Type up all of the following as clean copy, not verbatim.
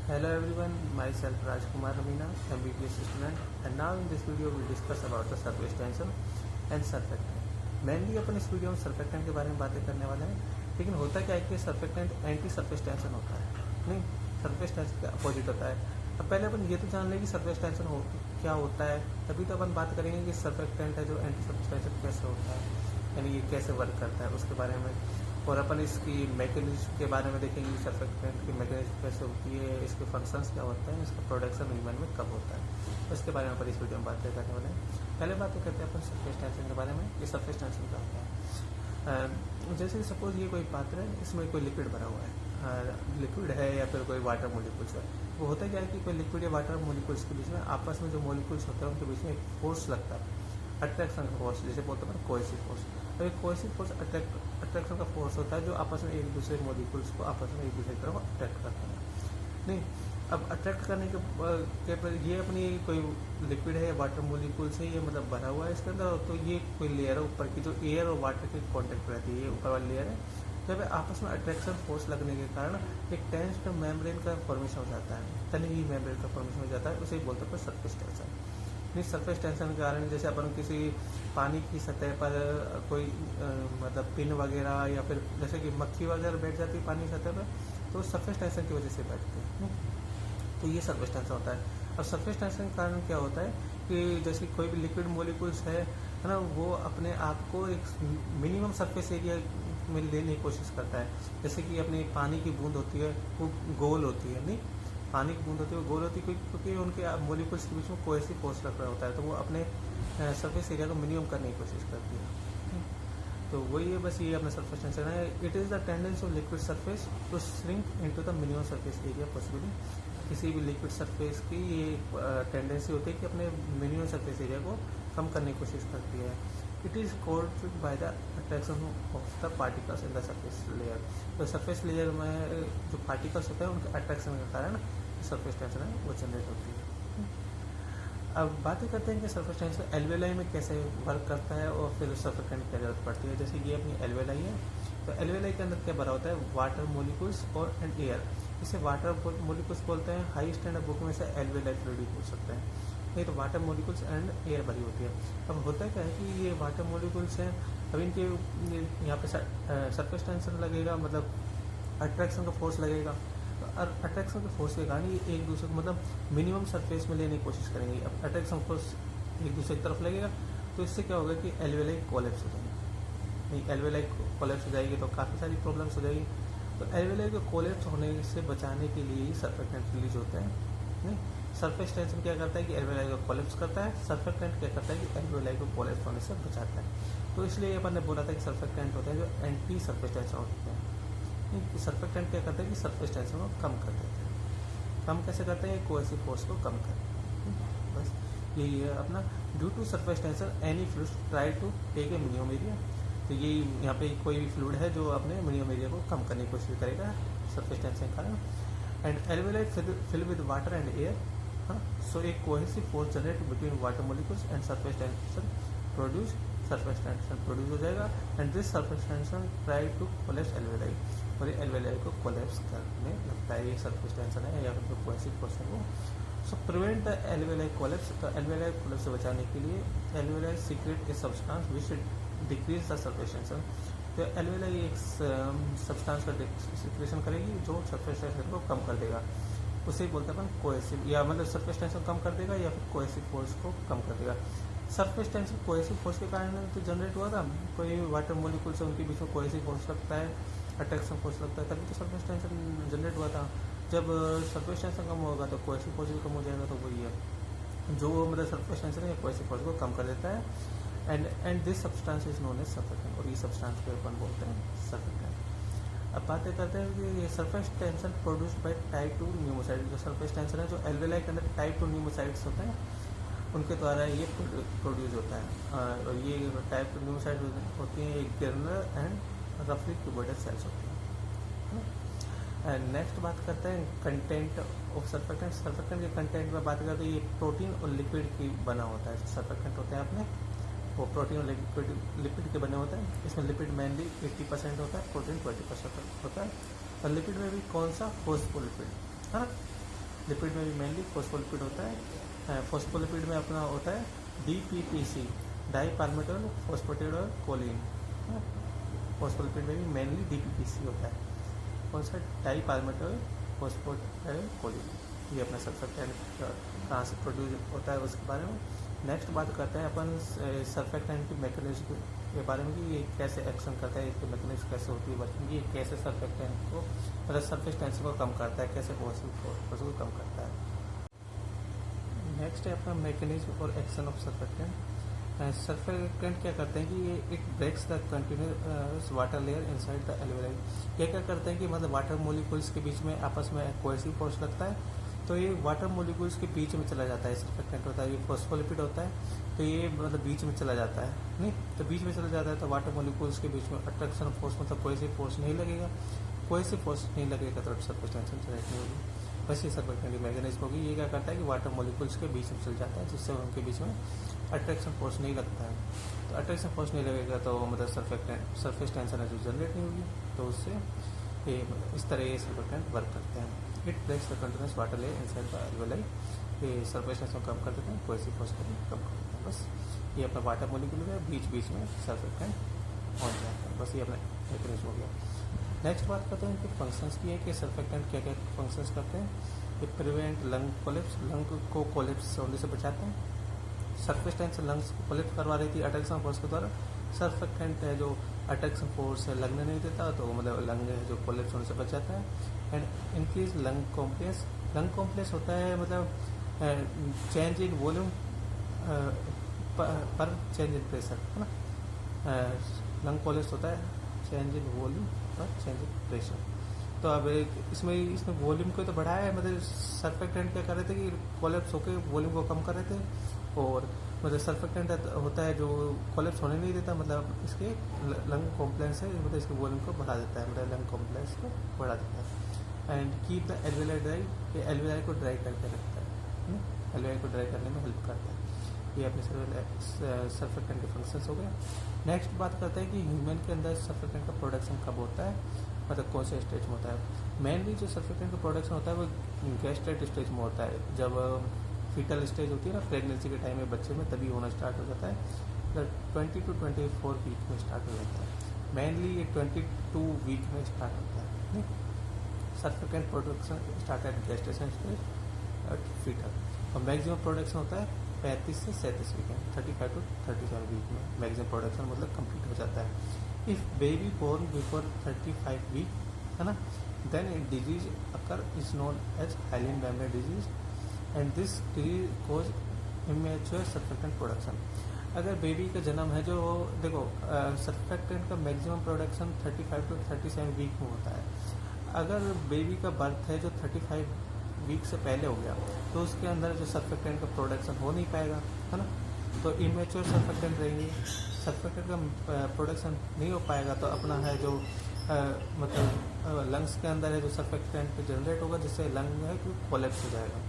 Hello everyone, myself Rajkumar Ramina, MBBS student, and now in this video we discuss about the surface tension and surfactant. Mainly अपन इस video में surfactant के बारे में बातें करने वाले हैं, लेकिन होता क्या है कि सर्फेक्टेंट एंटी सरफेस टेंशन होता है, नहीं सरफेस टेंशन का अपोजिट होता है। अब पहले अपन ये तो जान लें कि सरफेस टेंशन क्या होता है, तभी तो अपन बात करेंगे कि सर्फेक्टेंट है जो एंटी सरफेस टेंशन कैसे होता है, यानी ये कैसे वर्क करता है उसके बारे में। और अपन इसकी मैकेनिज्म के बारे में देखेंगे कि सर्फेक्टेंट की मैकेनिज्म कैसे होती है, इसके फंक्शंस क्या होते हैं, इसका प्रोडक्शन ह्यूमन में कब होता है, तो इसके बारे में अपन इस वीडियो में बातें करने वाले हैं। पहले बातें करते हैं अपन सरफेस टेंशन के बारे में। ये सरफेस टेंशन क्या होता है? जैसे सपोज ये कोई पात्र है, इसमें कोई लिक्विड भरा हुआ है, लिक्विड है या फिर कोई वाटर मोलिकुल्स है। वो होता क्या है कि कोई लिक्विड या वाटर मोलिकुल्स के बीच में आपस में जो मोलिकुल्स होते हैं उनके बीच में एक फोर्स लगता है, अट्रैक्शन का फोर्स, जैसे बोलते हैं कोएसिव फोर्स। तो एक कोएसिव फोर्स अट्रैक्शन का फोर्स होता है जो आपस में एक दूसरे मोलिकुल्स को आपस में एक दूसरे की तरफ अट्रैक्ट करता है। नहीं, अब अट्रैक्ट करने के ये अपनी कोई लिक्विड है या वाटर मोलिकुल्स है, ये मतलब भरा हुआ है इसके अंदर, तो ये कोई लेयर है ऊपर की जो एयर और वाटर की कॉन्टेक्ट रहती है, ये ऊपर वाली लेयर है। जब आपस में अट्रैक्शन फोर्स लगने के कारण एक टेंस्ड मेम्ब्रेन का फॉर्मेशन हो जाता है, तनी हुई मेम्ब्रेन का फॉर्मेशन हो जाता है, उसे बोलते हैं सरफेस टेंशन। इस सरफेस टेंशन के कारण जैसे अपन किसी पानी की सतह पर कोई मतलब पिन वगैरह या फिर जैसे कि मक्खी वगैरह बैठ जाती है पानी की सतह पर, तो सरफेस टेंशन की वजह से बैठती है, तो ये सरफेस टेंशन होता है। अब सरफेस टेंशन के कारण क्या होता है कि जैसे कोई भी लिक्विड मोलिकुल्स है ना, वो अपने आप को एक मिनिमम सरफेस एरिया में लेने की कोशिश करता है। जैसे कि अपनी पानी की बूंद होती है वो गोल होती है, नहीं पानी की बूंद होती है वो गोल होती है क्योंकि उनके मोलिकुल्स के बीच में कोएसिव फोर्स लग रहा होता है, तो वो अपने सरफेस एरिया को मिनिमम करने की कोशिश करती है। तो वही है, बस ये अपना सरफेस टेंशन है। It is the tendency of liquid surface to shrink into the minimum surface area possibly. किसी भी लिक्विड सरफेस की ये टेंडेंसी होती है कि अपने मिनिमम सरफेस एरिया को कम करने की कोशिश करती है। It is called by the attraction of the particles in the surface layer. तो सरफेस लेयर में जो पार्टिकल्स होते हैं उनके अट्रैक्शन के कारण सरफेस टेंशन है वो जनरेट होती है। अब बातें करते हैं कि सरफेस टेंशन एल्वेलाई में कैसे वर्क करता है और फिर सर्फेक्टेंट की क्या जरूरत पड़ती है। जैसे ये अपनी एल्वेलाई है, तो एल्वेलाई के अंदर क्या भरा होता है, वाटर मोलिकुल्स और एंड एयर। इसे वाटर मोलिकुल्स बोलते हैं, हाई स्टैंडर्ड बुक में से एल्वेलाई फ्लूइड बोल सकते हैं, नहीं तो वाटर मोलिकुल्स एंड एयर भरी होती है। अब होता क्या है कि ये वाटर मोलिकुल्स हैं, अब इनके यहाँ पे सरफेस टेंशन लगेगा, मतलब अट्रैक्शन का फोर्स लगेगा, अट्रैक्शन के फोर्स के कारण ये एक दूसरे को मतलब मिनिमम सरफेस में लेने की कोशिश करेंगे। अब अट्रैक्शन फोर्स एक दूसरे की तरफ लगेगा, तो इससे क्या होगा कि एल्वेलाई कोलैप्स हो जाएगी। नहीं, एल्वेलाई कोलैप्स हो जाएगी तो काफ़ी सारी प्रॉब्लम्स हो जाएगी। तो एल्वेलाई को कोलैप्स होने से बचाने के लिए ही सर्फेक्टेंट रिलीज होते हैं। नहीं, सरफेस टेंशन क्या करता है कि एल्वेलाई को कोलैप्स करता है, सर्फेक्टेंट क्या करता है कि एल्वेलाई को कोलैप्स होने से बचाता है। तो इसलिए अपन ने बोला था कि सर्फेक्टेंट होते हैं जो एंटी सरफेस टेंशन होते हैं। सर्फेक्टेंट क्या करते हैं कि सरफेस टेंशन को कम कर देते हैं। कम कैसे करते हैं? कोएसिव फोर्स को कम करते हैं। बस यही है अपना। Due to surface tension any fluid try to take a minimum area. तो ये यहाँ पे कोई भी फ्लूइड है जो अपने मिनिमम एरिया को कम करने की कोशिश करेगा सरफेस टेंशन के कारण। And alveoli fill with water and air. हाँ, सो एक cohesive force generate between water molecules and surface tension produce, surface tension produce हो जाएगा। And this surface tension try to collapse alveoli, और alveoli को collapse करने लगता है। ये सरफेस टेंशन है या फिर जो कोएसिव फोर्स है वो। सो प्रिवेंट द एल्वेलाई कोलैप्स। तो एल्वेलाई कोलैप्स से बचाने के लिए alveoli secret a substance which decrease the surface tension. तो एल्वेलाई एक सब्सटेंस का सिक्रेशन करेगी जो सरफेस टेंशन को कम कर देगा, उसे बोलते हैं अपन कोएसिव, या मतलब सरफेस टेंशन कम कर देगा या फिर कोएसिव फोर्स को कम कर देगा। सरफेस टेंशन कोएसिव फोर्स के कारण तो जनरेट हुआ था, कोई वाटर मोलिकुल्स है उनके बीच में कोएसिव फोर्स लगता है, अट्रैक्शन फोर्स लगता है, तभी तो सरफेस टेंशन जनरेट हुआ था। जब सरफेस टेंशन कम होगा तो कोएसिव फोर्स भी कम हो जाएगा, तो वही है जो मतलब सरफेस टेंशन है कोएसिव फोर्स को कम कर देता है। And this substance is known as surfactant, और ये सब्सटेंस को अपन बोलते हैं सर्फेक्टेंट। अब बातें करते हैं कि ये surface tension produced by type 2 न्यूमोसाइड। जो सरफेस टेंशन है जो एल्वेलाई के अंदर टाइप 2 न्यूमोसाइड्स होते हैं उनके द्वारा ये प्रोड्यूस होता है। और ये टाइप 2 न्यूमोसाइड होती हैं, एक ग्रेनुलर एंड रफली क्यूबोइडल सेल्स होती हैं। एंड नेक्स्ट बात करते हैं कंटेंट ऑफ सर्फेक्टेंट। सर्फेक्टेंट के कंटेंट में बात करते हैं, ये प्रोटीन और लिक्विड की बना होता है। सर्फेक्टेंट होते हैं अपने वो प्रोटीन और लिपिड के बने होते हैं। इसमें लिपिड मेनली 80% होता है, प्रोटीन 20% होता है। और लिपिड में भी कौन सा? फोस्फोलिपिड है ना। लिपिड में भी मेनली फॉस्फोलिपिड होता है। फॉस्फोलिपिड में अपना होता है DPPC, डाई पाल्मिटोल फॉस्फेटेड कोलिन। फॉस्फोलिपिड में भी मेनली DPPC होता है, कौन सा, डाई पाल्मिटोल फॉस्फेटेड कोलिन। ये अपना सर्फेक्टेंट कहाँ से प्रोड्यूस होता है उसके बारे में। नेक्स्ट बात करते हैं अपन सर्फेक्टेंट की मैकेनिज्म के बारे में कि ये कैसे एक्शन करता है, इसकी मैकेनिज्म कैसे होती है वर्किंग, ये कैसे सर्फेक्टेंट को मतलब सरफेस टेंशन को कम करता है, कैसे फोर्स को कम करता है। नेक्स्ट है अपना मैकेनिज्म और एक्शन ऑफ सर्फेक्टेंट। सर्फेक्टेंट क्या करते हैं कि ये it breaks the continuous water layer inside the alveoli. ये क्या करते हैं कि मतलब वाटर मोलिक्यूल्स के बीच में आपस में कोहेसिव फोर्स लगता है, तो ये वाटर मोलिक्यूल्स के बीच में चला जाता है। सर्फेक्टेंट होता है, ये फॉस्फोलिपिड होता है, तो ये मतलब बीच में चला जाता है, नहीं तो बीच में चला जाता है तो वाटर मोलिक्यूल्स के बीच में अट्रैक्शन फोर्स मतलब कोहेसिव फोर्स नहीं लगेगा। कोहेसिव फोर्स नहीं लगेगा तो सरफेस टेंशन जनरेट नहीं होगी। बस ये सर्फेक्टेंट की मैकेनिज्म होगी। ये क्या करता है कि वाटर मोलिक्यूल्स के बीच में चल जाता है, जिससे उनके बीच में अट्रैक्शन फोर्स नहीं लगता है। तो अट्रैक्शन फोर्स नहीं लगेगा तो मतलब सरफेस टेंशन है जो जनरेट नहीं होगी, तो उससे ये इस तरह ये सर्फेक्टेंट वर्क करते हैं। It breaks the continuous water layer inside the alveoli. ये सरफेस टेंशन कम कर देते हैं, कोहेसिव फोर्स को भी कम कर देते हैं। बस ये अपना वाटर मोलिक्यूल है, बीच बीच में सर्फेक्टेंट पहुँच जाता है। बस ये अपना मैकेनिज्म हो गया। नेक्स्ट बात करते हैं इनके फंक्शंस की है कि सर्फेक्टेंट क्या क्या फंक्शंस करते हैं। ये प्रिवेंट लंग कोलेप्स, लंग को कोलेप्स होने से बचाते हैं। सरफेस टेंशन लंग्स को कोलेप्स करवा रही थी अट्रैक्शन फोर्स के द्वारा। सर्फेक्टेंट है जो अट्रैक्शन फोर्स है लगने नहीं देता, तो मतलब लंग है जो कोलेप्स होने से बचाता है। And increase lung complex. Lung complex होता है मतलब चेंज इन वॉल्यूम पर चेंज इन प्रेशर, है ना। लंग कोलेप्स होता है चेंज इन वॉल्यूम पर चेंज इन प्रेशर। तो अब इसमें वॉल्यूम को तो बढ़ाया है, मतलब सर्फेक्टेंट क्या कर रहे थे कि कोलेप्स होकर वॉल्यूम को कम कर रहे थे, और मतलब सर्फेक्टेंट होता है जो कोलेप्स होने नहीं देता, मतलब इसके लंग कॉम्प्लेक्स है, मतलब इसके वॉल्यूम को बढ़ा देता है, मतलब लंग कॉम्प्लेक्स को बढ़ा देता है। And keep the alveoli dry, ये एल्वेलाई को ड्राई करके रखता है, एल्वेलाई को ड्राई करने में हेल्प करता है। ये अपने सर्फेक्टेंट के फंक्शंस हो गए। नेक्स्ट बात करते हैं कि ह्यूमन के अंदर सर्फेक्टेंट का प्रोडक्शन कब होता है, मतलब कौन से स्टेज में होता है। मेनली जो सर्फेक्टेंट का प्रोडक्शन होता है वो गैस्ट्रेट स्टेज में होता है, जब फीटल स्टेज होती है ना प्रेगनेंसी के टाइम में बच्चे में, तभी होना स्टार्ट हो जाता है। 20 to 24 वीक में स्टार्ट हो जाता है। मेनली ये 22 वीक में स्टार्ट होता है। Surfactant production start at gestation stage at foetal, और मैक्सिमम प्रोडक्शन होता है 35 से 37 वीक में, 35 to 37 वीक में मैक्सिमम प्रोडक्शन मतलब कंप्लीट हो जाता है। If baby born before 35 week, है ना, then a disease occur is known as hyaline membrane disease, and this disease cause immature surfactant production. अगर बेबी का जन्म है, जो देखो सर्फेक्टेंट का मैक्सिमम प्रोडक्शन 35 to 37 वीक में होता है। अगर बेबी का बर्थ है जो 35 वीक से पहले हो गया, तो उसके अंदर जो सर्फेक्टेंट का प्रोडक्शन हो नहीं पाएगा, है ना, तो इमेच्योर सर्फेक्टेंट रहेंगे, सर्फेक्टेंट का प्रोडक्शन नहीं हो पाएगा, तो अपना है जो मतलब लंग्स के अंदर है जो सर्फेक्टेंट जनरेट होगा, जिससे लंग है कि कोलेप्स हो जाएगा,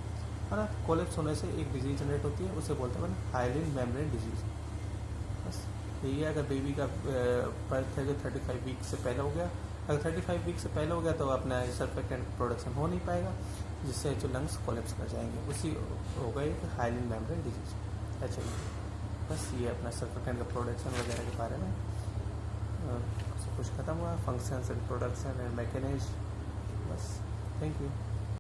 है ना। कोलेप्स होने से एक डिजीज जनरेट होती है, उसे बोलते हैं हाइलिन मेम्ब्रेन डिजीज। बस यही है। अगर बेबी का बर्थ है जो 35 वीक से पहले हो गया, अगर 35 वीक से पहले हो गया तो अपना सर्फेक्टेंट प्रोडक्शन हो नहीं पाएगा, जिससे जो लंग्स कोलेप्स कर जाएंगे, उसी हो गई हाइलिन मेम्ब्रेन डिजीज। अच्छा, बस ये अपना सर्फेक्टेंट का प्रोडक्शन वगैरह के बारे में सब कुछ खत्म हुआ। Functions and production and mechanism, बस। Thank you.